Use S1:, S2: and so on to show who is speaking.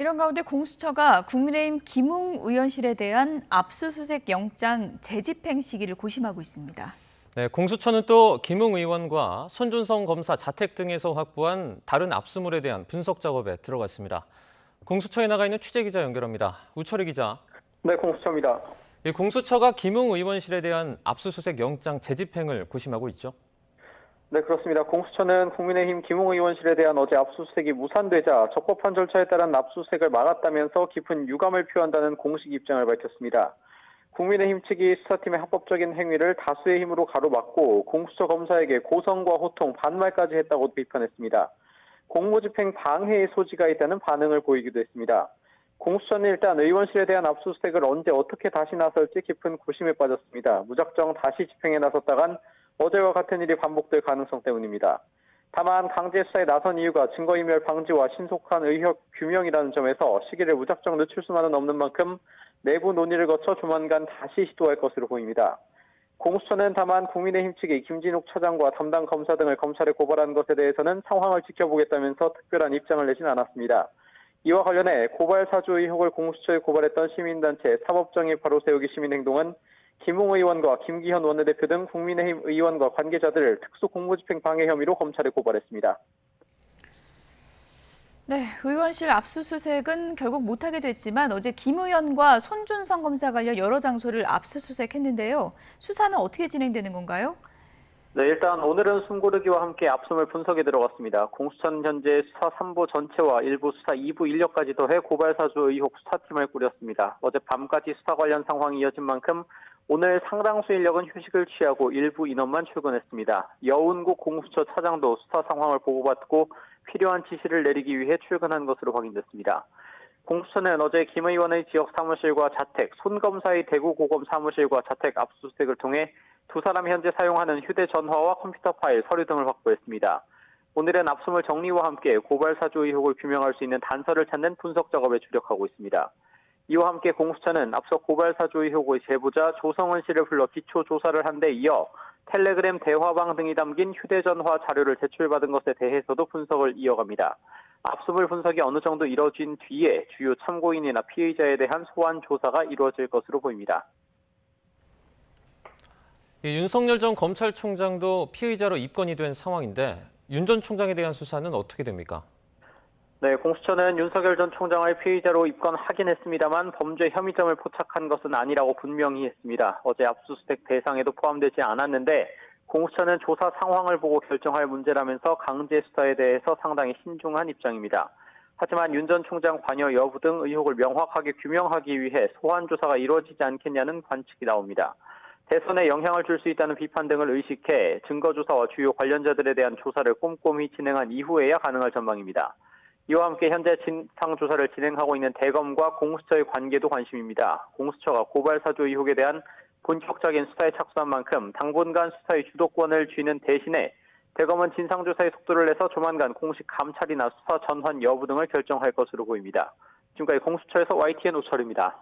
S1: 이런 가운데 공수처가 국민의힘 김웅 의원실에 대한 압수수색 영장 재집행 시기를 고심하고 있습니다.
S2: 네, 공수처는 또 김웅 의원과 손준성 검사 자택 등에서 확보한 다른 압수물에 대한 분석 작업에 들어갔습니다. 공수처에 나가 있는 취재기자 연결합니다. 우철희 기자.
S3: 네, 공수처입니다.
S2: 이 공수처가 김웅 의원실에 대한 압수수색 영장 재집행을 고심하고 있죠.
S3: 네, 그렇습니다. 공수처는 국민의힘 김웅 의원실에 대한 어제 압수수색이 무산되자 적법한 절차에 따른 압수수색을 막았다면서 깊은 유감을 표한다는 공식 입장을 밝혔습니다. 국민의힘 측이 수사팀의 합법적인 행위를 다수의 힘으로 가로막고 공수처 검사에게 고성과 호통, 반말까지 했다고 비판했습니다. 공무집행 방해의 소지가 있다는 반응을 보이기도 했습니다. 공수처는 일단 의원실에 대한 압수수색을 언제 어떻게 다시 나설지 깊은 고심에 빠졌습니다. 무작정 다시 집행에 나섰다간 어제와 같은 일이 반복될 가능성 때문입니다. 다만 강제 수사에 나선 이유가 증거인멸 방지와 신속한 의혹 규명이라는 점에서 시기를 무작정 늦출 수만은 없는 만큼 내부 논의를 거쳐 조만간 다시 시도할 것으로 보입니다. 공수처는 다만 국민의힘 측이 김진욱 차장과 담당 검사 등을 검찰에 고발한 것에 대해서는 상황을 지켜보겠다면서 특별한 입장을 내진 않았습니다. 이와 관련해 고발 사주 의혹을 공수처에 고발했던 시민단체 사법정의 바로 세우기 시민행동은 김웅 의원과 김기현 원내대표 등 국민의힘 의원과 관계자들을 특수공무집행 방해 혐의로 검찰에 고발했습니다.
S1: 네, 의원실 압수수색은 결국 못하게 됐지만 어제 김 의원과 손준성 검사 관련 여러 장소를 압수수색했는데요. 수사는 어떻게 진행되는 건가요?
S3: 네, 일단 오늘은 숨고르기와 함께 압수물 분석에 들어갔습니다. 공수처는 현재 수사 3부 전체와 일부 수사 2부 인력까지 더해 고발사주 의혹 수사팀을 꾸렸습니다. 어제 밤까지 수사 관련 상황이 이어진 만큼 오늘 상당수 인력은 휴식을 취하고 일부 인원만 출근했습니다. 여운국 공수처 차장도 수사 상황을 보고받고 필요한 지시를 내리기 위해 출근한 것으로 확인됐습니다. 공수처는 어제 김 의원의 지역 사무실과 자택, 손 검사의 대구 고검 사무실과 자택 압수수색을 통해 두 사람이 현재 사용하는 휴대전화와 컴퓨터 파일, 서류 등을 확보했습니다. 오늘은 압수물 정리와 함께 고발 사주 의혹을 규명할 수 있는 단서를 찾는 분석 작업에 주력하고 있습니다. 이와 함께 공수처는 앞서 고발 사주 의혹의 제보자 조성은 씨를 불러 기초 조사를 한 데 이어 텔레그램 대화방 등이 담긴 휴대전화 자료를 제출받은 것에 대해서도 분석을 이어갑니다. 압수물 분석이 어느 정도 이뤄진 뒤에 주요 참고인이나 피의자에 대한 소환 조사가 이루어질 것으로 보입니다.
S2: 윤석열 전 검찰총장도 피의자로 입건이 된 상황인데 윤 전 총장에 대한 수사는 어떻게 됩니까?
S3: 네, 공수처는 윤석열 전 총장을 피의자로 입건하긴 했습니다만 범죄 혐의점을 포착한 것은 아니라고 분명히 했습니다. 어제 압수수색 대상에도 포함되지 않았는데 공수처는 조사 상황을 보고 결정할 문제라면서 강제 수사에 대해서 상당히 신중한 입장입니다. 하지만 윤 전 총장 관여 여부 등 의혹을 명확하게 규명하기 위해 소환 조사가 이루어지지 않겠냐는 관측이 나옵니다. 대선에 영향을 줄 수 있다는 비판 등을 의식해 증거조사와 주요 관련자들에 대한 조사를 꼼꼼히 진행한 이후에야 가능할 전망입니다. 이와 함께 현재 진상조사를 진행하고 있는 대검과 공수처의 관계도 관심입니다. 공수처가 고발 사주 의혹에 대한 본격적인 수사에 착수한 만큼 당분간 수사의 주도권을 쥐는 대신에 대검은 진상조사의 속도를 내서 조만간 공식 감찰이나 수사 전환 여부 등을 결정할 것으로 보입니다. 지금까지 공수처에서 YTN 우철입니다.